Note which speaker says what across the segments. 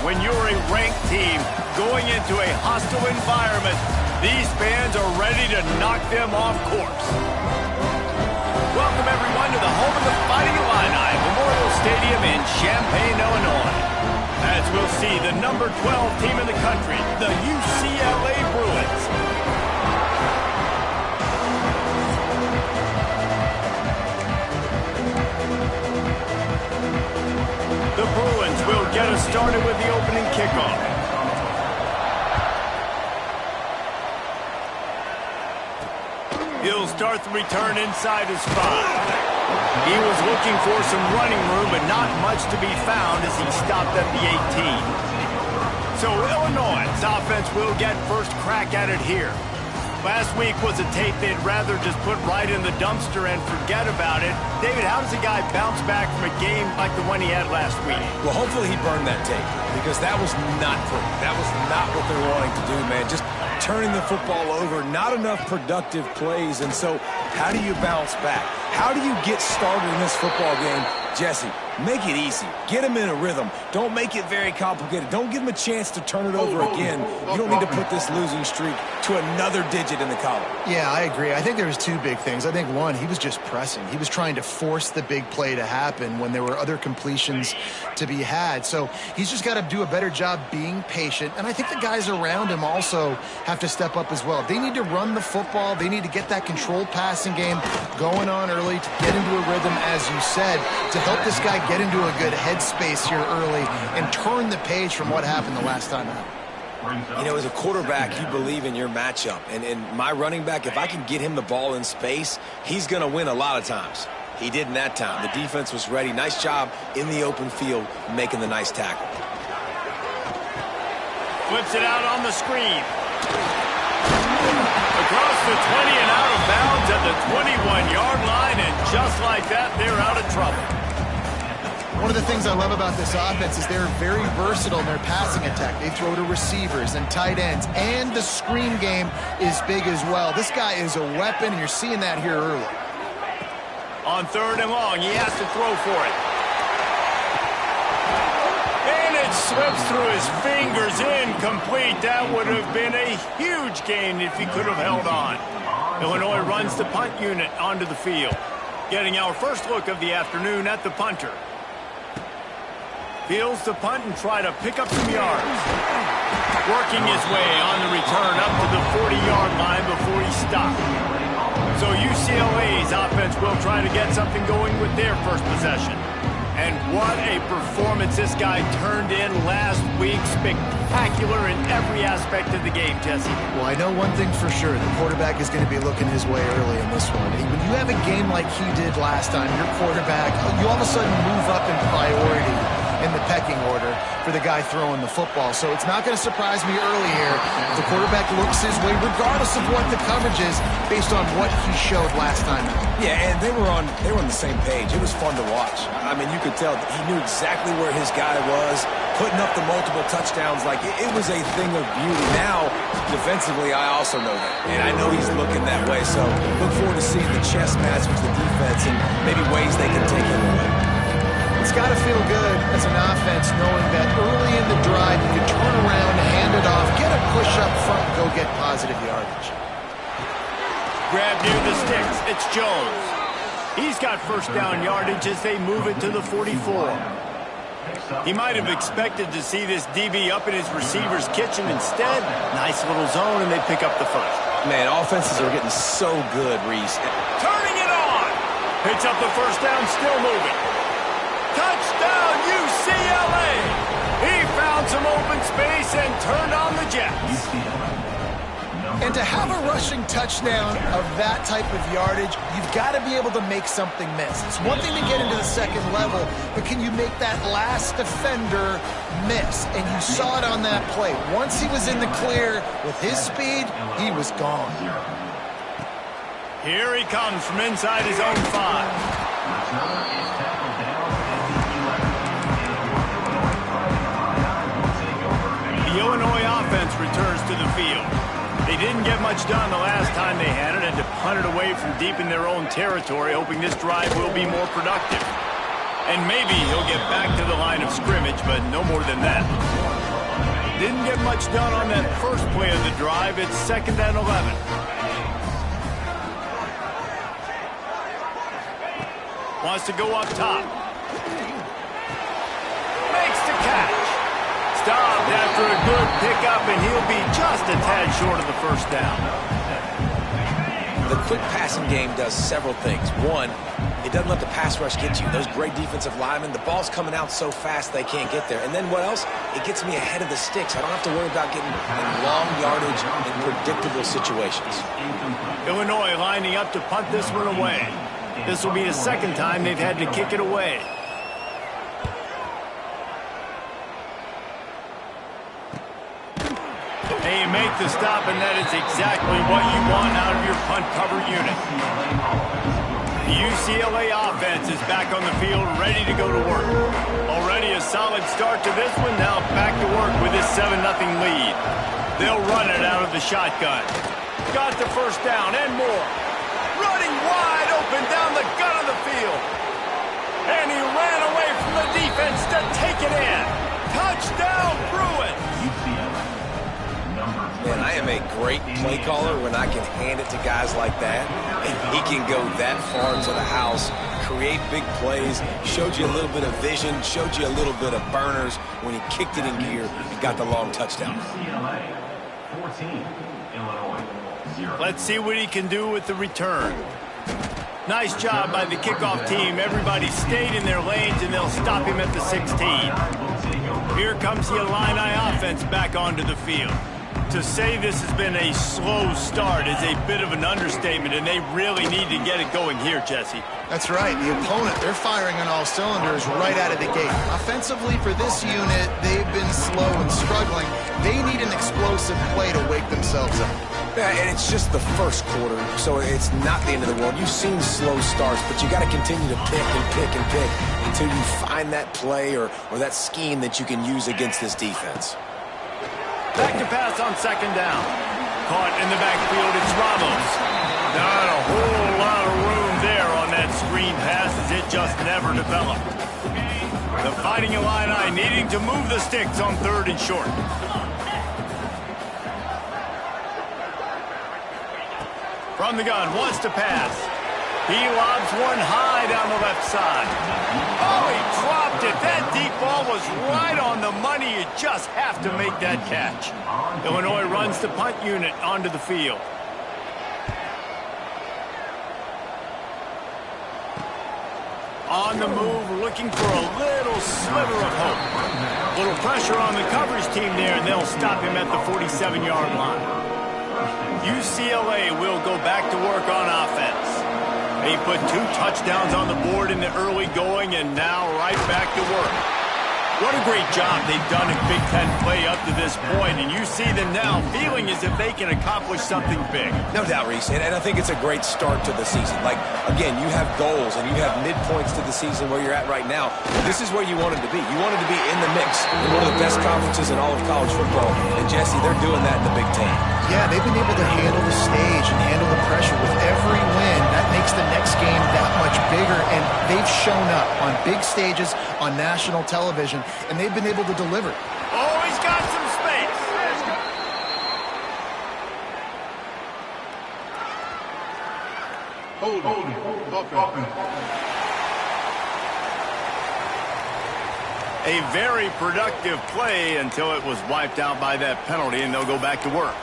Speaker 1: when you're a ranked team going into a hostile environment, these fans are ready to knock them off course. Welcome, everyone, to the home of the Fighting Illini, Memorial Stadium in Champaign, Illinois. As we'll see the number 12 team in the country, the UCLA Bruins. The Bruins will get us started with the opening kickoff. He'll start the return inside his 5. He was looking for some running room, but not much to be found as he stopped at the 18. So Illinois' offense will get first crack at it here. Last week was a tape they'd rather just put right in the dumpster and forget about it. David, how does a guy bounce back from a game like the one he had last week?
Speaker 2: Well, hopefully he burned that tape, because that was not pretty. That was not what they're wanting to do, man. Just turning the football over, not enough productive plays. And so how do you bounce back? How do you get started in this football game? Jesse, make it easy. Get him in a rhythm. Don't make it very complicated. Don't give him a chance to turn it over again. You don't need to put this losing streak to another digit in the column.
Speaker 3: Yeah, I agree. I think there was two big things. I think, one, he was just pressing. He was trying to force the big play to happen when there were other completions to be had. So he's just got to do a better job being patient. And I think the guys around him also have to step up as well. They need to run the football. They need to get that controlled passing game going on early to get into a rhythm, as you said, to help this guy get into a good headspace here early and turn the page from what happened the last time out.
Speaker 2: You know, as a quarterback, you believe in your matchup. And my running back, if I can get him the ball in space, he's going to win a lot of times. He did in that time. The defense was ready. Nice job in the open field making the nice tackle.
Speaker 1: Flips it out on the screen. Across the 20 and out of bounds at the 21-yard line. And just like that, they're out of trouble.
Speaker 3: One of the things I love about this offense is they're very versatile in their passing attack. They throw to receivers and tight ends, and the screen game is big as well. This guy is a weapon, and you're seeing that here early.
Speaker 1: On 3rd and long, he has to throw for it. And it slips through his fingers, incomplete. That would have been a huge gain if he could have held on. Illinois runs the punt unit onto the field. Getting our first look of the afternoon at the punter. Fields the punt and try to pick up some yards. Working his way on the return up to the 40-yard line before he stopped. So UCLA's offense will try to get something going with their first possession. And what a performance this guy turned in last week. Spectacular in every aspect of the game, Jesse.
Speaker 3: Well, I know one thing for sure. The quarterback is going to be looking his way early in this one. When you have a game like he did last time, your quarterback, you all of a sudden move up in priority in the pecking order for the guy throwing the football. So it's not going to surprise me early here. The quarterback looks his way regardless of what the coverage is based on what he showed last time.
Speaker 2: Yeah, and they were on the same page. It was fun to watch. I mean, you could tell he knew exactly where his guy was, putting up the multiple touchdowns. Like, it was a thing of beauty. Now, defensively, I also know that. And I know he's looking that way. So look forward to seeing the chess match with the defense and maybe ways they can take him away.
Speaker 3: It's got to feel good as an offense knowing that early in the drive you can turn around, hand it off, get a push up front, and go get positive yardage.
Speaker 1: Grab near the sticks. It's Jones. He's got first down yardage as they move it to the 44. He might have expected to see this DB up in his receiver's kitchen. Instead, nice little zone, and they pick up the first.
Speaker 2: Man, offenses are getting so good, Reese.
Speaker 1: Turning it on. Picks up the first down, still moving. Touchdown, UCLA! He found some open space and turned on the Jets.
Speaker 3: And to have a rushing touchdown of that type of yardage, you've got to be able to make something miss. It's one thing to get into the second level, but can you make that last defender miss? And you saw it on that play. Once he was in the clear with his speed, he was gone.
Speaker 1: Here he comes from inside his own 5. The Illinois offense returns to the field. They didn't get much done the last time they had it, and to punt it away from deep in their own territory, hoping this drive will be more productive. And maybe he'll get back to the line of scrimmage, but no more than that. Couldn't get much done on that first play of the drive. It's 2nd and 11. Wants to go up top. Makes the catch. Stopped after a good pickup, and he'll be just a tad short of the first down.
Speaker 2: The quick passing game does several things. One, it doesn't let the pass rush get to you. Those great defensive linemen, the ball's coming out so fast they can't get there. And then what else? It gets me ahead of the sticks. I don't have to worry about getting in long yardage in predictable situations.
Speaker 1: Illinois lining up to punt this one away. This will be the 2nd time they've had to kick it away. They make the stop, and that is exactly what you want out of your punt cover unit. The UCLA offense is back on the field, ready to go to work. Already a solid start to this one, now back to work with this 7-0 lead. They'll run it out of the shotgun. Got the first down and more. Running wide open down the gut of the field. And he ran away from the defense to take it in. Touchdown, Bruins!
Speaker 2: Man, I am a great play caller when I can hand it to guys like that. And he can go that far to the house, create big plays, showed you a little bit of vision, showed you a little bit of burners when he kicked it in gear and got the long touchdown.
Speaker 1: Let's see what he can do with the return. Nice job by the kickoff team. Everybody stayed in their lanes, and they'll stop him at the 16. Here comes the Illini offense back onto the field. To say this has been a slow start is a bit of an understatement, and they really need to get it going here, Jesse.
Speaker 3: That's right. The opponent, they're firing on all cylinders right out of the gate. Offensively, for this unit, they've been slow and struggling. They need an explosive play to wake themselves up.
Speaker 2: Yeah, and it's just the first quarter, so it's not the end of the world. You've seen slow starts, but you got to continue to pick and pick and pick until you find that play or that scheme that you can use against this defense.
Speaker 1: Back to pass on 2nd down. Caught in the backfield, it's Ramos. Not a whole lot of room there on that screen pass as it just never developed. The Fighting Illini needing to move the sticks on 3rd and short. From the gun, wants to pass. He lobs one high down the left side. Oh, he dropped it. That deep ball was right on the money. You just have to make that catch. Illinois runs the punt unit onto the field. On the move, looking for a little sliver of hope. Little pressure on the coverage team there, and they'll stop him at the 47-yard line. UCLA will go back to work on offense. They put 2 touchdowns on the board in the early going, and now right back to work. What a great job they've done in Big Ten play up to this point, and you see them now feeling as if they can accomplish something big.
Speaker 2: No doubt, Reese, and I think it's a great start to the season. Like, again, you have goals and you have midpoints to the season where you're at right now. This is where you wanted to be. You wanted to be in the mix in one of the best conferences in all of college football, and Jesse, they're doing that in the Big Ten.
Speaker 3: Yeah, they've been able to handle the stage and handle the pressure with every win. That makes the next game that much bigger, and they've shown up on big stages on national television, and they've been able to deliver.
Speaker 1: Oh, he's got some space. A very productive play until it was wiped out by that penalty, and they'll go back to work.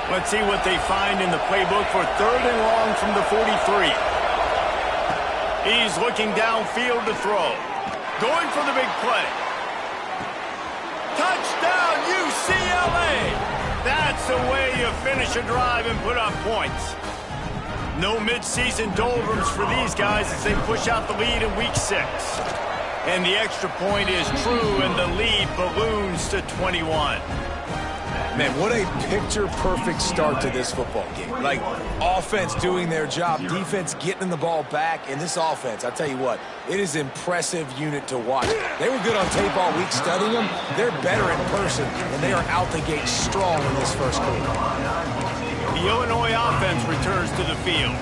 Speaker 1: Let's see what they find in the playbook for 3rd and long from the 43. He's looking downfield to throw. Going for the big play. Touchdown, UCLA! That's the way you finish a drive and put up points. No midseason doldrums for these guys as they push out the lead in week 6. And the extra point is true, and the lead balloons to 21.
Speaker 2: Man, what a picture-perfect start to this football game. Like, offense doing their job, defense getting the ball back, and this offense, I tell you what, it is an impressive unit to watch. They were good on tape all week studying them. They're better in person, and they are out the gate strong in this first quarter.
Speaker 1: The Illinois offense returns to the field.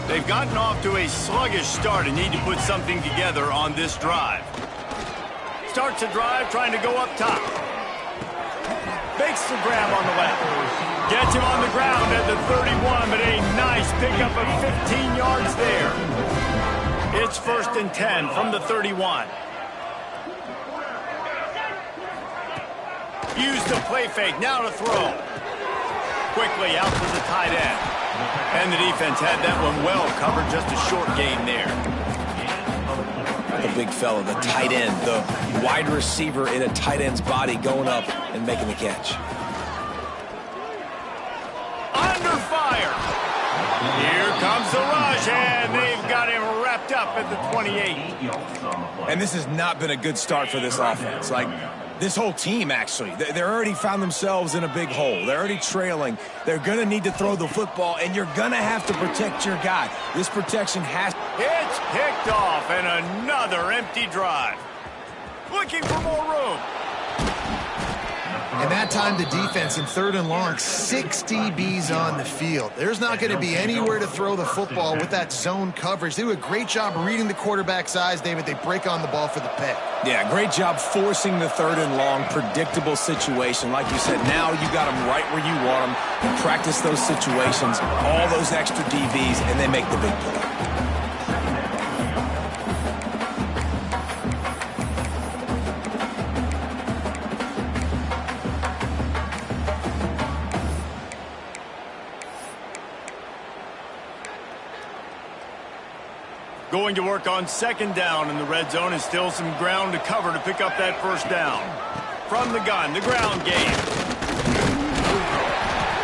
Speaker 1: They've gotten off to a sluggish start and need to put something together on this drive. starts a drive trying to go up top. Makes the grab on the left. Gets him on the ground at the 31, but a nice pickup of 15 yards there. It's 1st and 10 from the 31. Use the play fake, now to throw. Quickly out to the tight end. And the defense had that one well covered, just a short gain there.
Speaker 2: The big fella, the tight end, the wide receiver in a tight end's body going up and making the catch.
Speaker 1: Under fire. Here comes the rush, and they've got him wrapped up at the 28.
Speaker 2: And this has not been a good start for this offense. Like, this whole team, actually. They're already found themselves in a big hole. They're already trailing. They're going to need to throw the football, and you're going to have to protect your guy. This protection has...
Speaker 1: It's picked off, and another empty drive. Looking for more room.
Speaker 3: And that time, the defense in 3rd and long, 6 DBs on the field. There's not going to be anywhere to throw the football with that zone coverage. They do a great job reading the quarterback's eyes, David. They break on the ball for the pick.
Speaker 2: Yeah, great job forcing the 3rd and long, predictable situation. Like you said, now you got them right where you want them. Practice those situations, all those extra DBs, and they make the big play.
Speaker 1: Going to work on 2nd down in the red zone, and still some ground to cover to pick up that 1st down. From the gun, the ground game.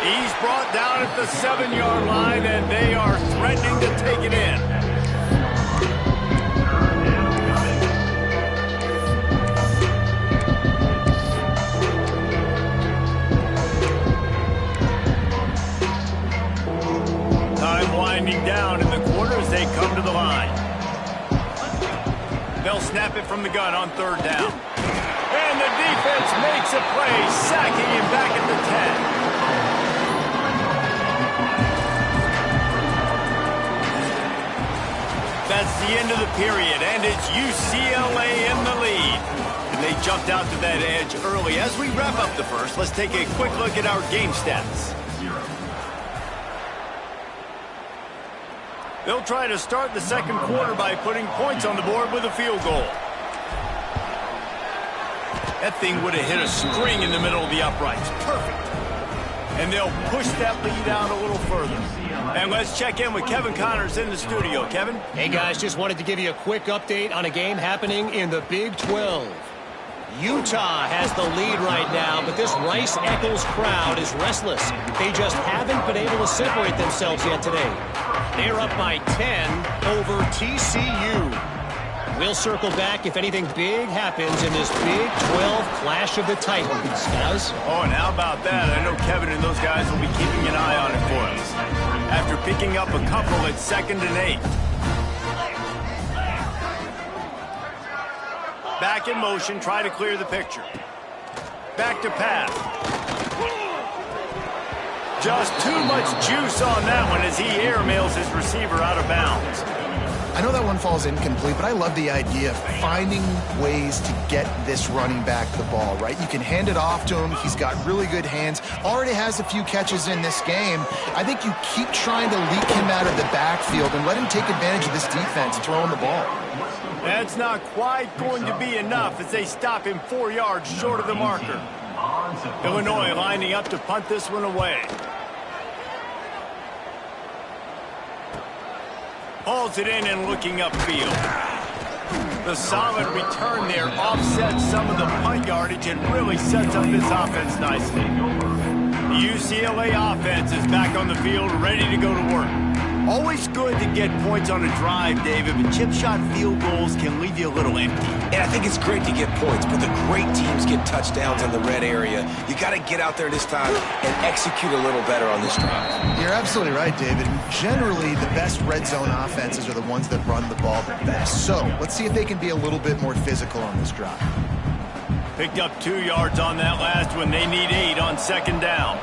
Speaker 1: He's brought down at the 7-yard line, and they are threatening to take it in. Time winding down in the quarter as they come to the line. They'll snap it from the gun on 3rd down. And the defense makes a play, sacking him back at the 10. That's the end of the period, and it's UCLA in the lead. And they jumped out to that edge early. As we wrap up the first, let's take a quick look at our game stats. They'll try to start the 2nd quarter by putting points on the board with a field goal. That thing would have hit a string in the middle of the uprights. Perfect. And they'll push that lead out a little further. And let's check in with Kevin Connors in the studio. Kevin?
Speaker 4: Hey, guys, just wanted to give you a quick update on a game happening in the Big 12. Utah has the lead right now, but this Rice-Eccles crowd is restless. They just haven't been able to separate themselves yet today. They're up by 10 over TCU. We'll circle back if anything big happens in this Big 12 clash of the Titans, guys.
Speaker 1: Oh, and how about that? I know Kevin and those guys will be keeping an eye on it for us. After picking up a couple at 2nd and 8. Back in motion, try to clear the picture. Back to pass. Just too much juice on that one as he airmails his receiver out of bounds.
Speaker 3: I know that one falls incomplete, but I love the idea of finding ways to get this running back the ball, right? You can hand it off to him. He's got really good hands. Already has a few catches in this game. I think you keep trying to leak him out of the backfield and let him take advantage of this defense throwing the ball.
Speaker 1: That's not quite going to be enough as they stop him 4 yards short of the marker. Illinois lining up to punt this one away. Hauls it in and looking upfield. The solid return there offsets some of the punt yardage and really sets up this offense nicely. The UCLA offense is back on the field, ready to go to work. Always good to get points on a drive, David, but chip shot field goals can leave you a little empty.
Speaker 2: And I think it's great to get points, but the great teams get touchdowns in the red area. You got to get out there this time and execute a little better on this drive.
Speaker 3: You're absolutely right, David. Generally, the best red zone offenses are the ones that run the ball the best. So let's see if they can be a little bit more physical on this drive.
Speaker 1: Picked up 2 yards on that last one. They need 8 on 2nd down.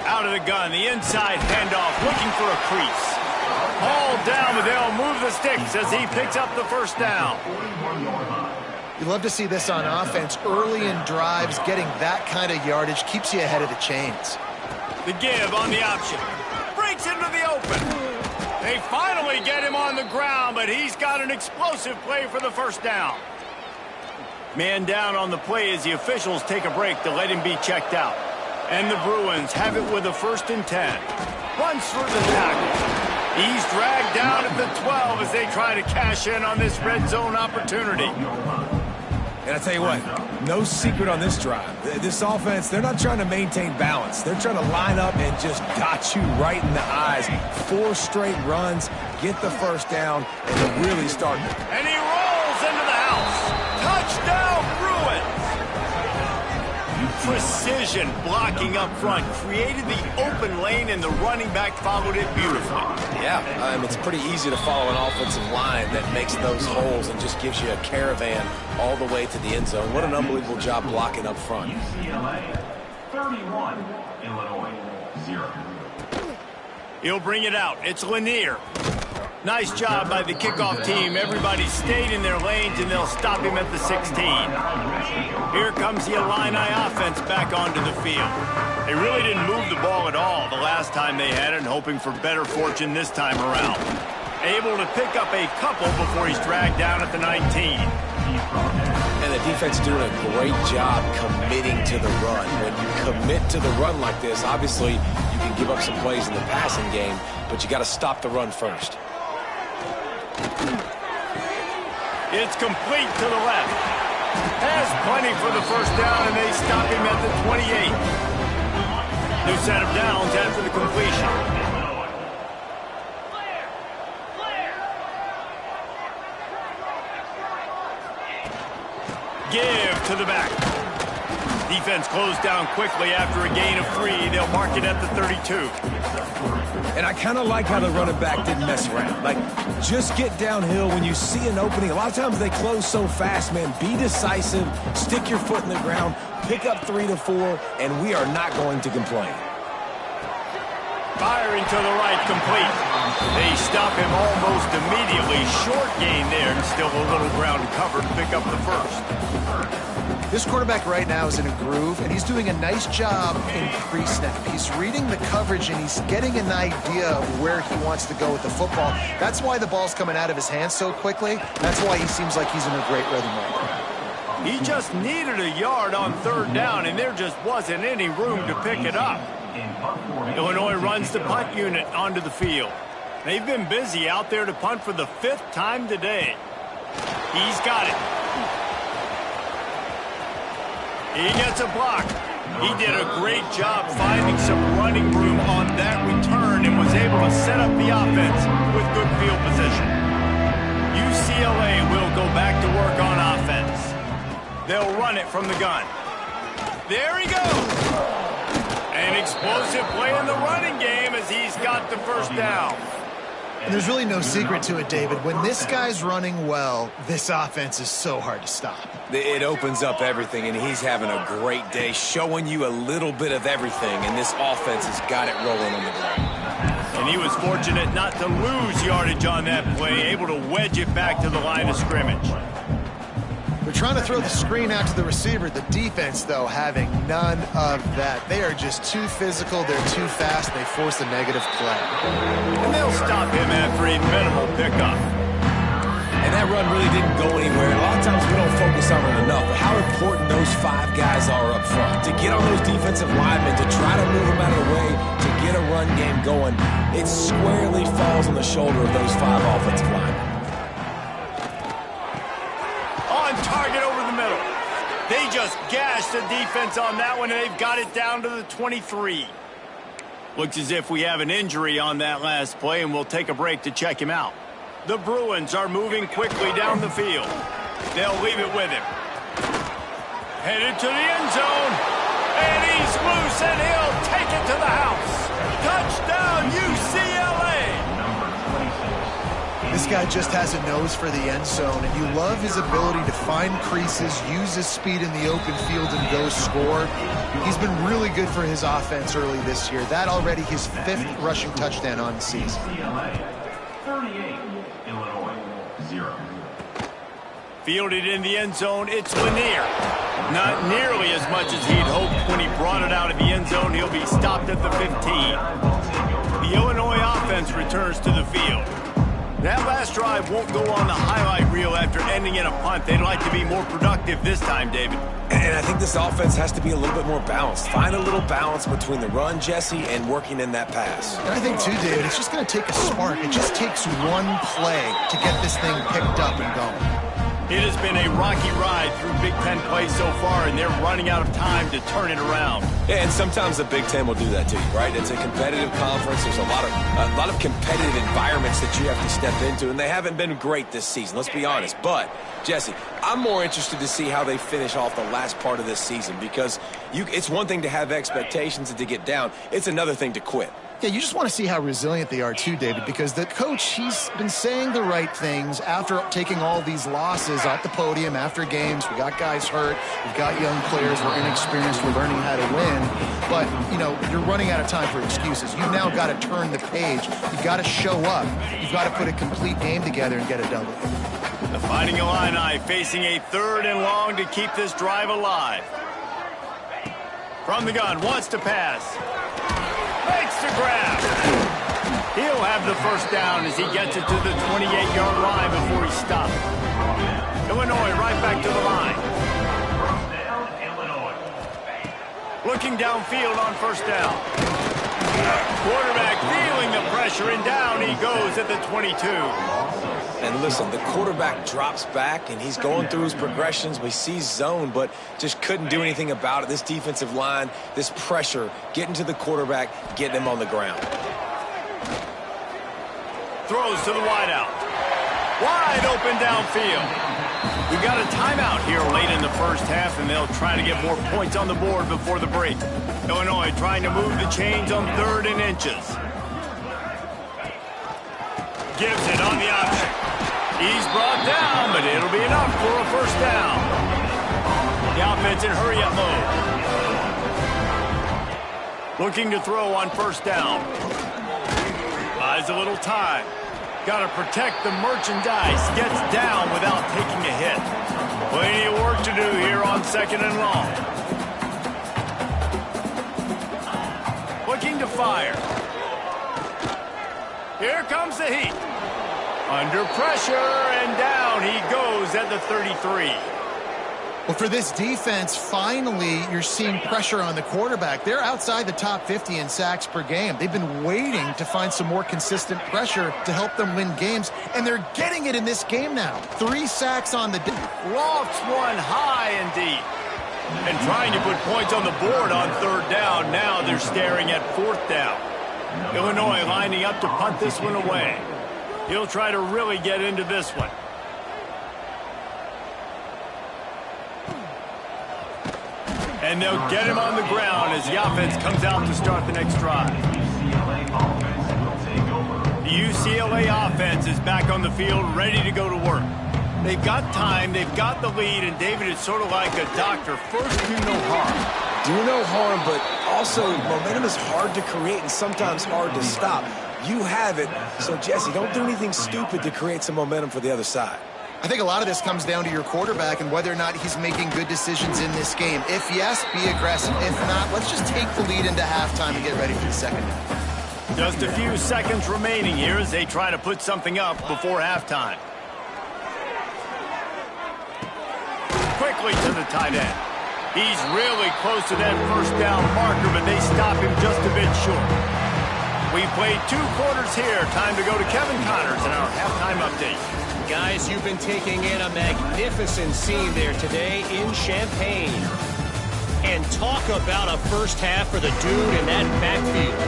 Speaker 1: Out of the gun, the inside handoff, looking for a crease. Hauled down, but they'll move the sticks as he picks up the first down.
Speaker 3: You love to see this on offense. Early in drives, getting that kind of yardage keeps you ahead of the chains.
Speaker 1: The give on the option. Breaks into the open. They finally get him on the ground, but he's got an explosive play for the first down. Man down on the play as the officials take a break to let him be checked out. And the Bruins have it with a 1st and 10. Runs through the tackle. He's dragged down at the 12 as they try to cash in on this red zone opportunity.
Speaker 2: And I tell you what, no secret on this drive. This offense, they're not trying to maintain balance. They're trying to line up and just dot you right in the eyes. 4 straight runs, get the first down, and to really start.
Speaker 1: And he rolls into the house. Touchdown, Bruins! Precision blocking up front created the open lane, and the running back followed it beautifully.
Speaker 2: Yeah, it's pretty easy to follow an offensive line that makes those holes and just gives you a caravan all the way to the end zone. What an unbelievable job blocking up front.
Speaker 5: UCLA 31, Illinois 0.
Speaker 1: He'll bring it out. It's Lanier. Nice job by the kickoff team. Everybody stayed in their lanes, and they'll stop him at the 16. Here comes the Illini offense back onto the field. They really didn't move the ball at all the last time they had it, and hoping for better fortune this time around. Able to pick up a couple before he's dragged down at the 19.
Speaker 2: And the defense doing a great job committing to the run. When you commit to the run like this, obviously you can give up some plays in the passing game, but you got to stop the run first.
Speaker 1: It's complete to the left. Has plenty for the first down, and they stop him at the 28. New set of downs after the completion. Give to the back. Defense closed down quickly after a gain of 3. They'll mark it at the 32.
Speaker 2: And I kind of like how the running back didn't mess around. Like, just get downhill when you see an opening. A lot of times they close so fast, man. Be decisive, stick your foot in the ground, pick up 3 to 4, and we are not going to complain.
Speaker 1: Firing to the right, complete. They stop him almost immediately. Short gain there, and still a little ground covered to pick up the first.
Speaker 3: This quarterback right now is in a groove, and he's doing a nice job in pre-snap. He's reading the coverage, and he's getting an idea of where he wants to go with the football. That's why the ball's coming out of his hands so quickly. That's why he seems like he's in a great rhythm right now.
Speaker 1: He just needed a yard on 3rd down, and there just wasn't any room to pick it up. Illinois runs the punt unit onto the field. They've been busy out there to punt for the 5th time today. He's got it. He gets a block. He did a great job finding some running room on that return and was able to set up the offense with good field position. UCLA will go back to work on offense. They'll run it from the gun. There he goes. An explosive play in the running game as he's got the first down.
Speaker 3: And there's really no secret to it, David. When this guy's running well, this offense is so hard to stop.
Speaker 2: It opens up everything, and he's having a great day, showing you a little bit of everything, and this offense has got it rolling on the ground.
Speaker 1: And he was fortunate not to lose yardage on that play, able to wedge it back to the line of scrimmage.
Speaker 3: They're trying to throw the screen out to the receiver. The defense, though, having none of that. They are just too physical. They're too fast. They force a negative play.
Speaker 1: And they'll stop him after a minimal pickup.
Speaker 2: And that run really didn't go anywhere. A lot of times we don't focus on it enough, but how important those 5 guys are up front. To get on those defensive linemen, to try to move them out of the way, to get a run game going, it squarely falls on the shoulder of those 5 offensive linemen.
Speaker 1: Target over the middle. They just gashed the defense on that one, and they've got it down to the 23. Looks as if we have an injury on that last play, and we'll take a break to check him out. The Bruins are moving quickly down the field. They'll leave it with him. Headed to the end zone, and he's loose, and he'll take it to the house. Touchdown, UCLA!
Speaker 3: This guy just has a nose for the end zone, and you love his ability to find creases, use his speed in the open field, and go score. He's been really good for his offense early this year. That already his 5th rushing touchdown on the season.
Speaker 1: Fielded in the end zone, it's Lanier. Not nearly as much as he'd hoped when he brought it out of the end zone. He'll be stopped at the 15. The Illinois offense returns to the field. That last drive won't go on the highlight reel after ending in a punt. They'd like to be more productive this time, David.
Speaker 2: And I think this offense has to be a little bit more balanced. Find a little balance between the run, Jesse, and working in that pass.
Speaker 3: And I think, too, David, it's just going to take a spark. It just takes one play to get this thing picked up and going.
Speaker 1: It has been a rocky ride through Big Ten play so far, and they're running out of time to turn it around.
Speaker 2: Yeah, and sometimes the Big Ten will do that to you, right? It's a competitive conference. There's a lot of competitive environments that you have to step into, and they haven't been great this season. Let's be honest. But, Jesse, I'm more interested to see how they finish off the last part of this season because it's one thing to have expectations and to get down. It's another thing to quit.
Speaker 3: Yeah, you just want to see how resilient they are too, David, because the coach, he's been saying the right things after taking all these losses at the podium after games. We got guys hurt. We've got young players. We're inexperienced. We're learning how to win. But, you know, you're running out of time for excuses. You've now got to turn the page. You've got to show up. You've got to put a complete game together and get a W.
Speaker 1: The Fighting Illini facing a 3rd and long to keep this drive alive. From the gun, wants to pass. Makes the grab. He'll have the first down as he gets it to the 28-yard line before he's stopped. Illinois right back to the line. Looking downfield on first down. Quarterback feeling the pressure, and down he goes at the 22.
Speaker 2: And listen, the quarterback drops back, and he's going through his progressions. We see zone, but just couldn't do anything about it. This defensive line, this pressure, getting to the quarterback, getting him on the ground.
Speaker 1: Throws to the wideout. Wide open downfield. We've got a timeout here late in the first half, and they'll try to get more points on the board before the break. Illinois trying to move the chains on 3rd and inches. Gives it on the option. He's brought down, but it'll be enough for a first down. The offense in hurry-up mode. Looking to throw on first down. Buys a little time. Got to protect the merchandise. Gets down without taking a hit. Plenty of work to do here on 2nd and long. Looking to fire. Here comes the heat. Under pressure, and down he goes at the 33.
Speaker 3: Well, for this defense, finally, you're seeing pressure on the quarterback. They're outside the top 50 in sacks per game. They've been waiting to find some more consistent pressure to help them win games, and they're getting it in this game now. 3 sacks on the day.
Speaker 1: Lofts one high and deep. And trying to put points on the board on 3rd down. Now they're staring at 4th down. Illinois lining up to punt this one away. He'll try to really get into this one. And they'll get him on the ground as the offense comes out to start the next drive. The UCLA offense is back on the field, ready to go to work. They've got time, they've got the lead, and David, it's sort of like a doctor. First, do no harm.
Speaker 2: Do no harm, but also momentum is hard to create and sometimes hard to stop. You have it, so Jesse, don't do anything stupid to create some momentum for the other side.
Speaker 3: I think a lot of this comes down to your quarterback and whether or not he's making good decisions in this game. If yes, be aggressive. If not, let's just take the lead into halftime and get ready for the second half.
Speaker 1: Just a few seconds remaining here as they try to put something up before halftime. Quickly to the tight end. He's really close to that first down marker, but they stop him just a bit short. We've played 2 quarters here. Time to go to Kevin Connors in our halftime update.
Speaker 4: Guys, you've been taking in a magnificent scene there today in Champaign. And talk about a first half for the dude in that backfield.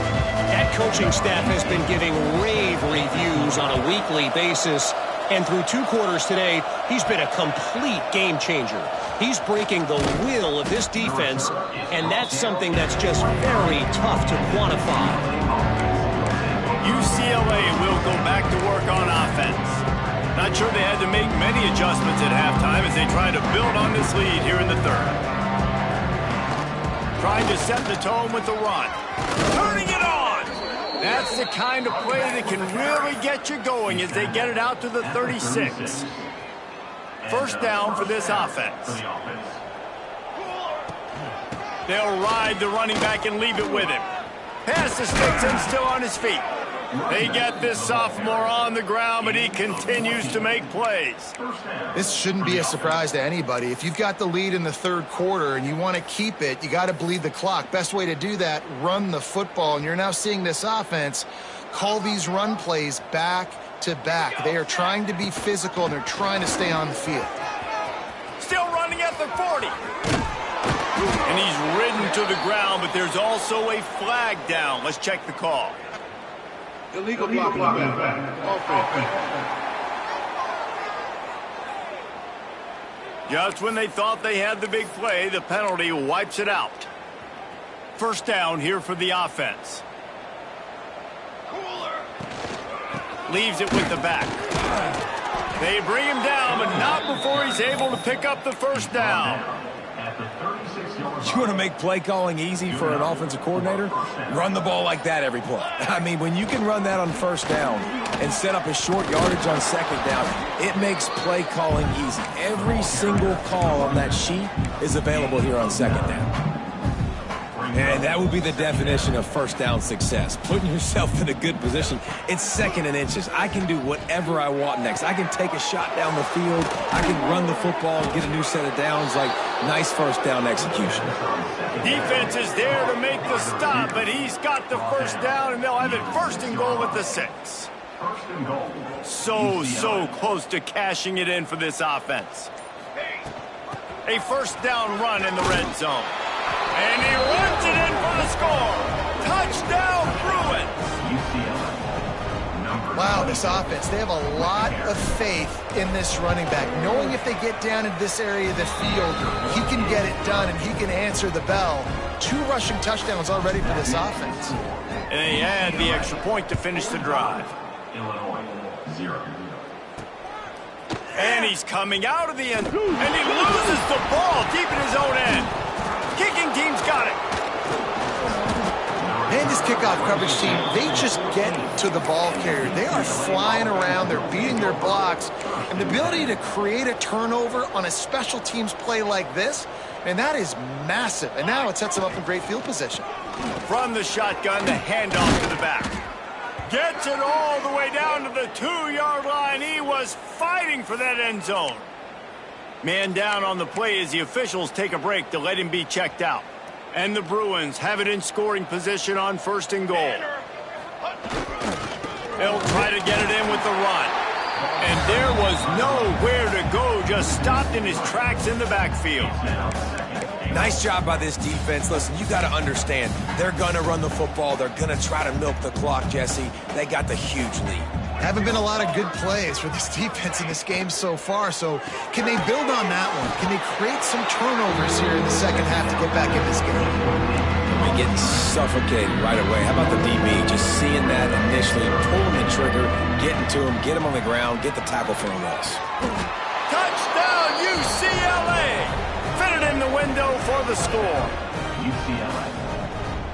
Speaker 4: That coaching staff has been giving rave reviews on a weekly basis. And through 2 quarters today, he's been a complete game changer. He's breaking the will of this defense, and that's something that's just very tough to quantify.
Speaker 1: UCLA will go back to work on offense. Not sure they had to make many adjustments at halftime as they try to build on this lead here in the 3rd. Trying to set the tone with the run. Turning it on! That's the kind of play that can really get you going as they get it out to the 36. First down for this offense. They'll ride the running back and leave it with him. Pass to sticks and still on his feet. They get this sophomore on the ground, but he continues to make plays.
Speaker 3: This shouldn't be a surprise to anybody. If you've got the lead in the third quarter and you want to keep it, you got to bleed the clock. Best way to do that, run the football. And you're now seeing this offense call these run plays back to back. They are trying to be physical, and they're trying to stay on the field.
Speaker 1: Still running at the 40. And he's ridden to the ground, but there's also a flag down. Let's check the call.
Speaker 6: Illegal blocking offense.
Speaker 1: Just when they thought they had the big play, the penalty wipes it out. First down here for the offense. Leaves it with the back. They bring him down, but not before he's able to pick up the first down.
Speaker 2: You want to make play calling easy for an offensive coordinator? Run the ball like that every play. I mean, when you can run that on first down and set up a short yardage on second down, it makes play calling easy. Every single call on that sheet is available here on second down. And that would be the definition of first down success. Putting yourself in a good position. It's second and inches. I can do whatever I want next. I can take a shot down the field. I can run the football and get a new set of downs. Like, nice first down execution.
Speaker 1: Defense is there to make the stop, but he's got the first down, and they'll have it first and goal at the 6. So close to cashing it in for this offense. A first down run in the red zone. And he runs it in for the score. Touchdown, Bruins.
Speaker 3: Wow, this offense, they have a lot of faith in this running back, knowing if they get down in this area of the field, he can get it done and he can answer the bell. 2 rushing touchdowns already for this offense.
Speaker 1: And they add the extra point to finish the drive.
Speaker 5: Illinois, 0.
Speaker 1: And he's coming out of the end, and he loses the ball deep in his own end. Kicking team's got it.
Speaker 3: And this kickoff coverage team, they just get to the ball carrier. They are flying around. They're beating their blocks. And the ability to create a turnover on a special teams play like this, and that is massive. And now it sets them up in great field position.
Speaker 1: From the shotgun, the handoff to the back. Gets it all the way down to the 2-yard line. He was fighting for that end zone. Man down on the play as the officials take a break to let him be checked out. And the Bruins have it in scoring position on first and goal. They'll try to get it in with the run. And there was nowhere to go, just stopped in his tracks in the backfield.
Speaker 2: Nice job by this defense. Listen, you got to understand, they're going to run the football. They're going to try to milk the clock, Jesse. They got the huge lead.
Speaker 3: Haven't been a lot of good plays for this defense in this game so far, so can they build on that one? Can they create some turnovers here in the second half to get back in this game?
Speaker 2: They're getting suffocated right away. How about the DB? Just seeing that initially, pulling the trigger, getting to him, get him on the ground, get the tackle for a loss.
Speaker 1: Touchdown, UCLA! Fitted in the window for the score.
Speaker 5: UCLA.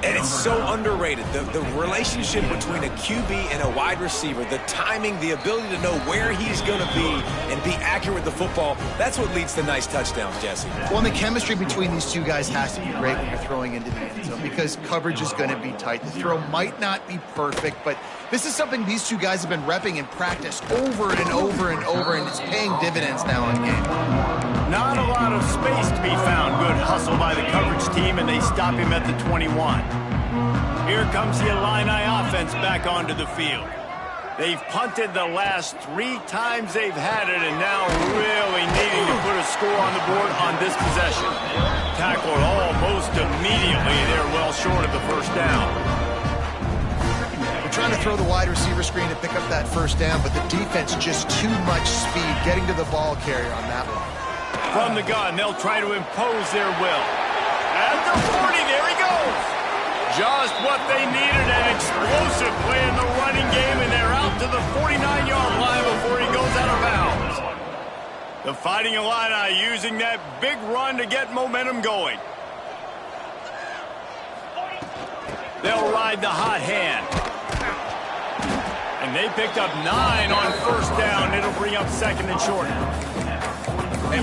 Speaker 2: And it's so underrated. The relationship between a QB and a wide receiver, the timing, the ability to know where he's going to be and be accurate with the football, that's what leads to nice touchdowns, Jesse.
Speaker 3: Well, and the chemistry between these two guys has to be great when you're throwing into the end zone because coverage is going to be tight. The throw might not be perfect, but this is something these two guys have been repping in practice over and over and over, and it's paying dividends now in game.
Speaker 1: Not a lot of space to be found. Good hustle by the coverage team, and they stop him at the 21. Here comes the Illini offense back onto the field. They've punted the last 3 times they've had it, and now really needing to put a score on the board on this possession. Tackled almost immediately. They're well short of the first down.
Speaker 3: They're trying to throw the wide receiver screen to pick up that first down, but the defense just too much speed getting to the ball carrier on that one.
Speaker 1: From the gun, they'll try to impose their will. At the 40, there he goes. Just what they needed, an explosive play in the running game, and they're out to the 49-yard line before he goes out of bounds. The Fighting Illini using that big run to get momentum going. They'll ride the hot hand. And they picked up 9 on first down. It'll bring up second and short.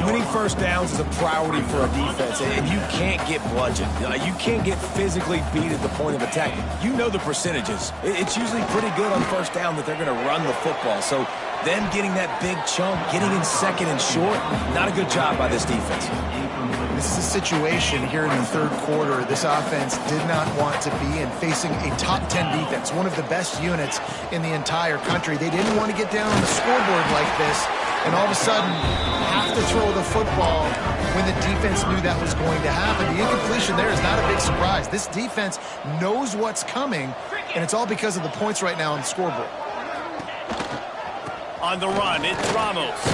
Speaker 2: Winning first downs is a priority for a defense, and you can't get bludgeoned. You can't get physically beat at the point of attack. You know the percentages. It's usually pretty good on first down that they're going to run the football. So them getting that big chunk, getting in second and short, not a good job by this defense.
Speaker 3: This is a situation here in the third quarter this offense did not want to be in, facing a top 10 defense, one of the best units in the entire country. They didn't want to get down on the scoreboard like this and all of a sudden have to throw the football when the defense knew that was going to happen. The incompletion there is not a big surprise. This defense knows what's coming, and it's all because of the points right now on the scoreboard.
Speaker 1: On the run, it's Ramos.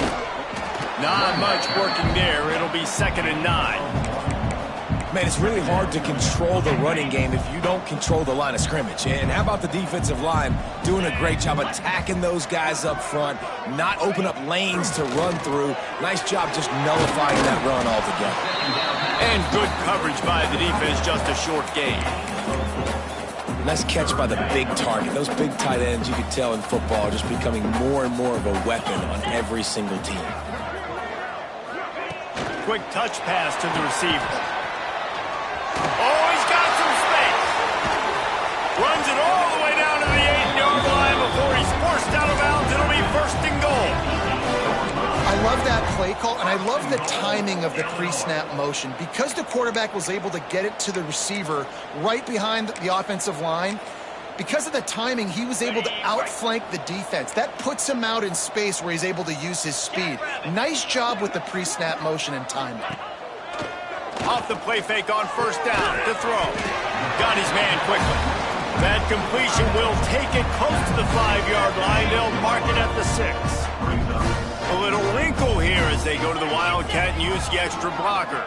Speaker 1: Not much working there. It'll be 2nd and 9.
Speaker 2: Man, it's really hard to control the running game if you don't control the line of scrimmage. And how about the defensive line doing a great job attacking those guys up front, not open up lanes to run through. Nice job just nullifying that run altogether.
Speaker 1: And good coverage by the defense, just a short gain.
Speaker 2: Nice catch by the big target. Those big tight ends, you could tell in football, are just becoming more and more of a weapon on every single team.
Speaker 1: Quick touch pass to the receiver. Oh, he's got some space. Runs it all the way down to the 8-yard line before he's forced out of bounds. It'll be 1st and goal.
Speaker 3: I love that play call, and I love the timing of the pre-snap motion. Because the quarterback was able to get it to the receiver right behind the offensive line, because of the timing, he was able to outflank the defense. That puts him out in space where he's able to use his speed. Nice job with the pre-snap motion and timing.
Speaker 1: Off the play fake on 1st down to throw. Got his man quickly. That completion will take it close to the 5-yard line. They'll mark it at the 6. A little wrinkle here as they go to the Wildcat and use the extra blocker.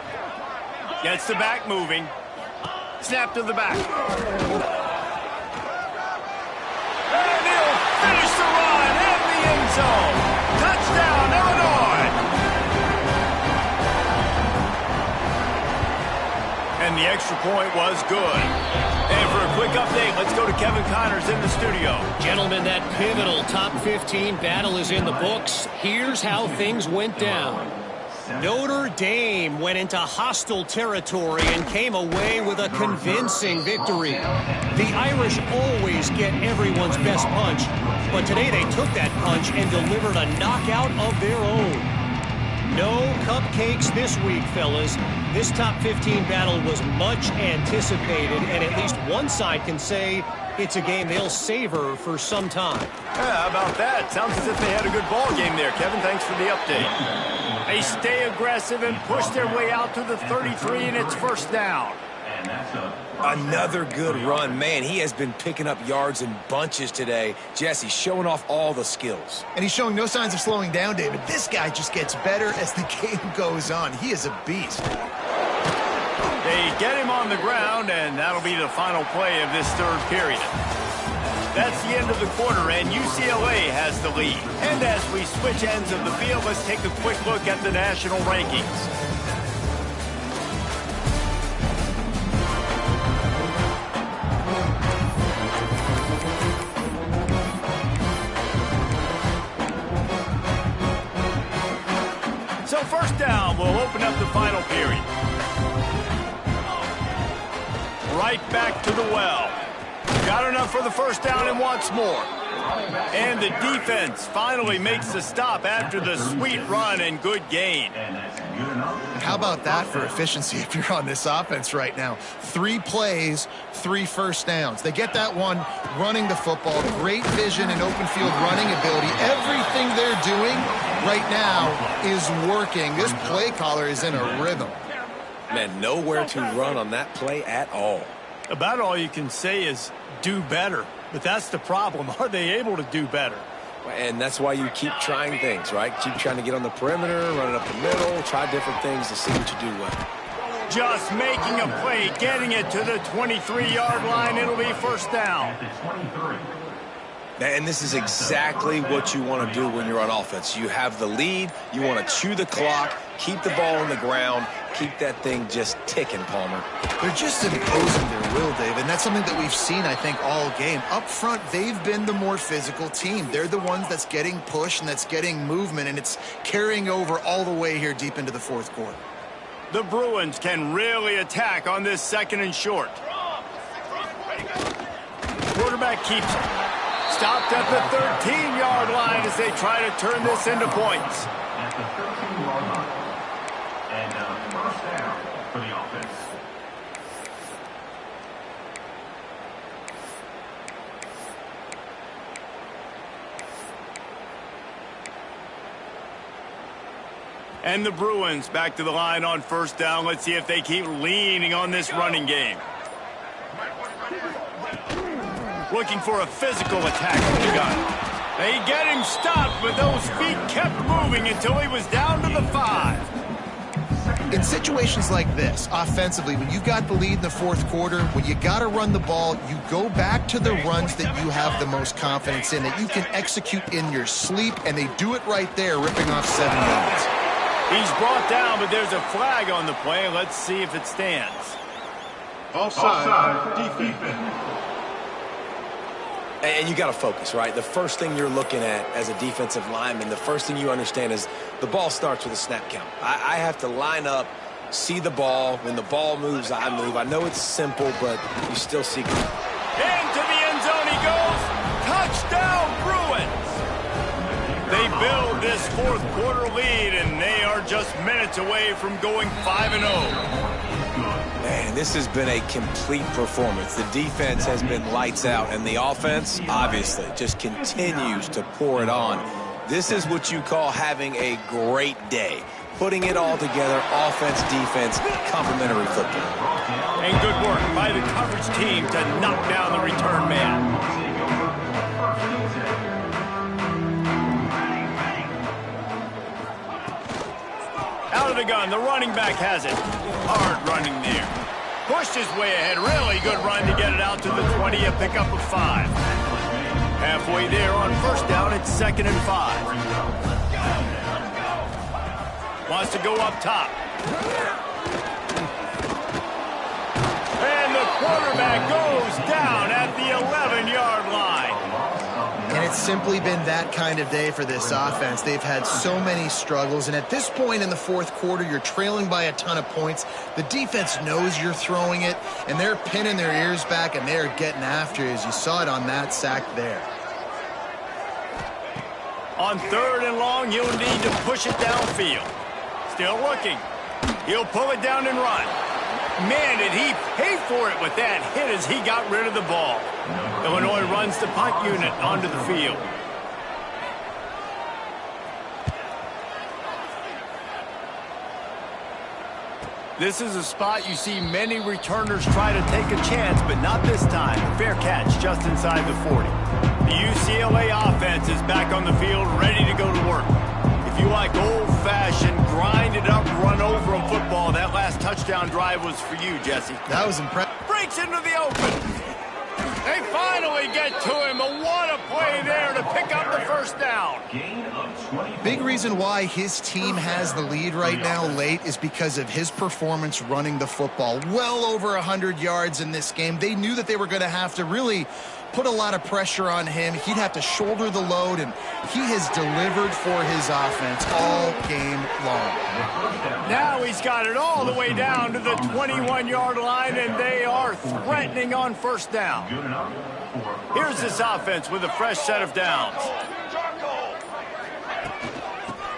Speaker 1: Gets the back moving. Snap to the back. And he'll finish the run in the end zone. Touchdown, Illinois. And the extra point was good. And for a quick update, let's go to Kevin Connors in the studio.
Speaker 4: Gentlemen, that pivotal top 15 battle is in the books. Here's how things went down. Notre Dame went into hostile territory and came away with a convincing victory. The Irish always get everyone's best punch, but today they took that punch and delivered a knockout of their own. No cupcakes this week, fellas. This top 15 battle was much anticipated, and at least one side can say it's a game they'll savor for some time.
Speaker 1: Yeah, how about that? Sounds as if they had a good ball game there, Kevin. Thanks for the update. They stay aggressive and push their way out to the 33, and it's 1st down.
Speaker 2: Another good run. Man, he has been picking up yards in bunches today. Jesse showing off all the skills.
Speaker 3: And he's showing no signs of slowing down, David. This guy just gets better as the game goes on. He is a beast.
Speaker 1: They get him on the ground, and that'll be the final play of this 3rd period. That's the end of the quarter, and UCLA has the lead. And as we switch ends of the field, let's take a quick look at the national rankings. So 1st down, we'll open up the final period. Right back to the well. Got enough for the 1st down and wants more. And the defense finally makes the stop after the sweet run and good gain.
Speaker 3: How about that for efficiency if you're on this offense right now? 3 plays, 3 1st downs. They get that one running the football. Great vision and open field running ability. Everything they're doing right now is working. This play caller is in a rhythm.
Speaker 2: Man, nowhere to run on that play at all.
Speaker 1: About all you can say is do better. But that's the problem. Are they able to do better?
Speaker 2: And that's why you keep trying things, right? Keep trying to get on the perimeter, run it up the middle, try different things to see what you do well.
Speaker 1: Just making a play, getting it to the 23-yard line. It'll be 1st down.
Speaker 2: And this is exactly what you want to do when you're on offense. You have the lead. You want to chew the clock, keep the ball on the ground, keep that thing just ticking, Palmer.
Speaker 3: They're just imposing their will, Dave, and that's something that we've seen, I think, all game. Up front, they've been the more physical team. They're the ones that's getting pushed and that's getting movement, and it's carrying over all the way here deep into the fourth quarter.
Speaker 1: The Bruins can really attack on this 2nd and short. Quarterback keeps it. Stopped at the 13-yard line as they try to turn this into points.
Speaker 5: At the 13-yard line. And first down for the offense.
Speaker 1: And the Bruins back to the line on first down. Let's see if they keep leaning on this running game. Looking for a physical attack from the gun. They get him stopped, but those feet kept moving until he was down to the 5.
Speaker 3: In situations like this, offensively, when you've got the lead in the fourth quarter, when you got to run the ball, you go back to the runs that you have the most confidence in, that you can execute in your sleep, and they do it right there, ripping off 7 yards.
Speaker 1: He's brought down, but there's a flag on the play. Let's see if it stands.
Speaker 6: Offside, defense.
Speaker 2: And you got to focus, right? The first thing you're looking at as a defensive lineman, the first thing you understand is the ball starts with a snap count. I have to line up, see the ball. When the ball moves, I move. I know it's simple, but you still see it.
Speaker 1: Into the end zone he goes. Touchdown, Bruins. They build this fourth quarter lead, and they are just minutes away from going 5-0.
Speaker 2: Man, this has been a complete performance. The defense has been lights out, and the offense, obviously, just continues to pour it on. This is what you call having a great day. Putting it all together, offense, defense, complementary football.
Speaker 1: And good work by the coverage team to knock down the return man. Out of the gun, the running back has it. Hard running there. Pushed his way ahead. Really good run to get it out to the 20, a pickup of 5. Halfway there on first down, it's 2nd and 5. Wants to go up top. And the quarterback goes down at the 11-yard line.
Speaker 3: And it's simply been that kind of day for this offense. They've had so many struggles, and at this point in the fourth quarter, you're trailing by a ton of points. The defense knows you're throwing it, and they're pinning their ears back, and they're getting after you, as you saw it on that sack there.
Speaker 1: On 3rd and long, he'll need to push it downfield. Still looking. He'll pull it down and run. Man, did he pay for it with that hit as he got rid of the ball. Illinois runs the punt unit onto the field. This is a spot you see many returners try to take a chance, but not this time. Fair catch just inside the 40. The UCLA offense is back on the field, ready to go to work. If you like old-fashioned, grind-it-up, run-over football, that last touchdown drive was for you, Jesse.
Speaker 3: That was impressive.
Speaker 1: Breaks into the open. They finally get to him. What a play there to pick up the first down.
Speaker 3: Big reason why his team has the lead right now late is because of his performance running the football. Well over 100 yards in this game. They knew that they were going to have to really put a lot of pressure on him. He'd have to shoulder the load, and he has delivered for his offense all game long.
Speaker 1: Now he's got it all the way down to the 21-yard line, and they are threatening on first down. Here's this offense with a fresh set of downs.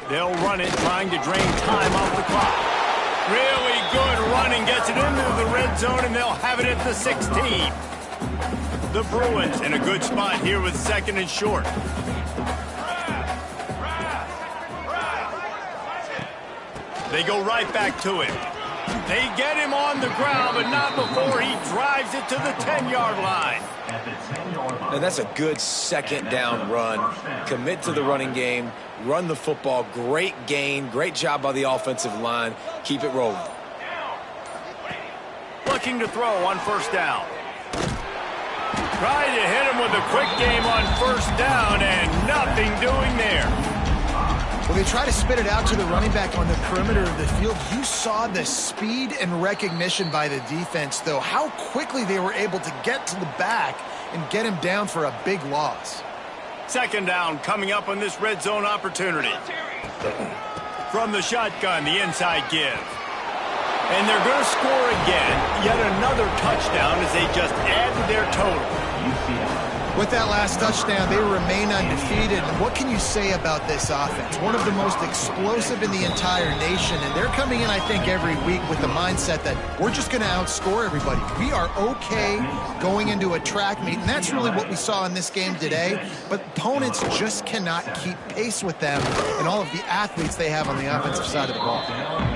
Speaker 1: They'll run it, trying to drain time off the clock. Really good running, gets it into the red zone, and they'll have it at the 16. The Bruins in a good spot here with 2nd and short. They go right back to him. They get him on the ground, but not before he drives it to the 10-yard line.
Speaker 2: And that's a good 2nd down run. Commit to the running game, run the football. Great gain, great job by the offensive line. Keep it rolling.
Speaker 1: Looking to throw on first down. Trying to hit him with a quick game on first down and nothing doing there.
Speaker 3: Well, they try to spit it out to the running back on the perimeter of the field. You saw the speed and recognition by the defense, though, how quickly they were able to get to the back and get him down for a big loss.
Speaker 1: Second down coming up on this red zone opportunity. From the shotgun, the inside give. And they're going to score again. Yet another touchdown as they just add to their total.
Speaker 3: With that last touchdown, they remain undefeated. And what can you say about this offense? One of the most explosive in the entire nation. And they're coming in, I think, every week with the mindset that we're just going to outscore everybody. We are okay going into a track meet. And that's really what we saw in this game today. But opponents just cannot keep pace with them and all of the athletes they have on the offensive side of the ball.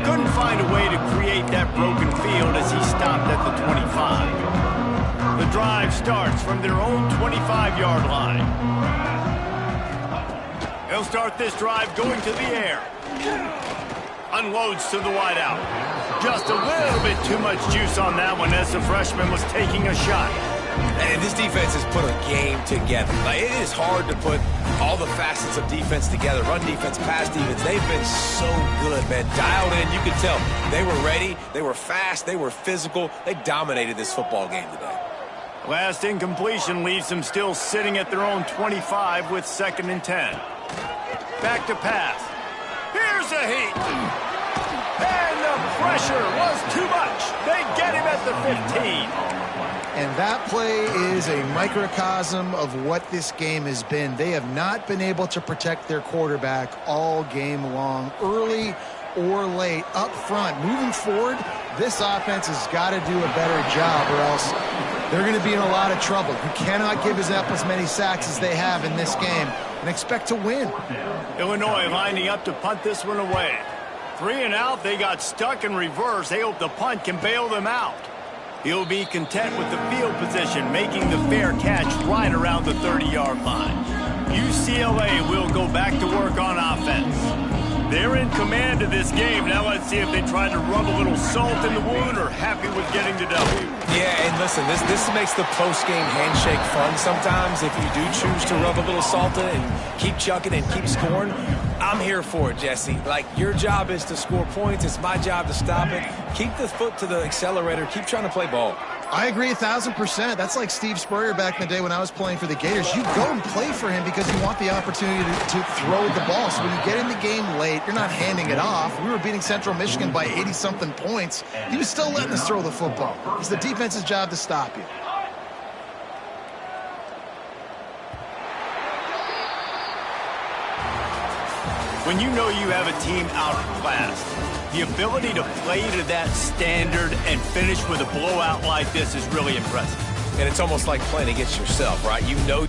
Speaker 1: Couldn't find a way to create that broken field as he stopped at the 25. The drive starts from their own 25-yard line. They'll start this drive going to the air. Unloads to the wideout. Just a little bit too much juice on that one as the freshman was taking a shot.
Speaker 2: And this defense has put a game together. Like, it is hard to put all the facets of defense together. Run defense, pass defense. They've been so good, man. Dialed in, you could tell. They were ready. They were fast. They were physical. They dominated this football game today.
Speaker 1: Last incompletion leaves them still sitting at their own 25 with 2nd and 10. Back to pass. Here's a heat. And the pressure was too much. They get him at the 15.
Speaker 3: And that play is a microcosm of what this game has been. They have not been able to protect their quarterback all game long, early or late, up front. Moving forward, this offense has got to do a better job or else they're going to be in a lot of trouble. You cannot give us up as many sacks as they have in this game and expect to win.
Speaker 1: Illinois lining up to punt this one away. 3 and out, they got stuck in reverse. They hope the punt can bail them out. He'll be content with the field position, making the fair catch right around the 30-yard line. UCLA will go back to work on offense. They're in command of this game. Now let's see if they try to rub a little salt in the wound or happy with getting the W.
Speaker 2: Yeah, and listen, this makes the post-game handshake fun sometimes. If you do choose to rub a little salt in and keep chucking and keep scoring, I'm here for it, Jesse. Like, your job is to score points. It's my job to stop it. Keep the foot to the accelerator. Keep trying to play ball.
Speaker 3: I agree 1,000%. That's like Steve Spurrier back in the day when I was playing for the Gators. You go and play for him because you want the opportunity to throw the ball. So when you get in the game late, you're not handing it off. We were beating Central Michigan by 80-something points. He was still letting us throw the football. It's the defense's job to stop you.
Speaker 1: When you know you have a team outclassed, the ability to play to that standard and finish with a blowout like this is really impressive.
Speaker 2: And it's almost like playing against yourself, right? You know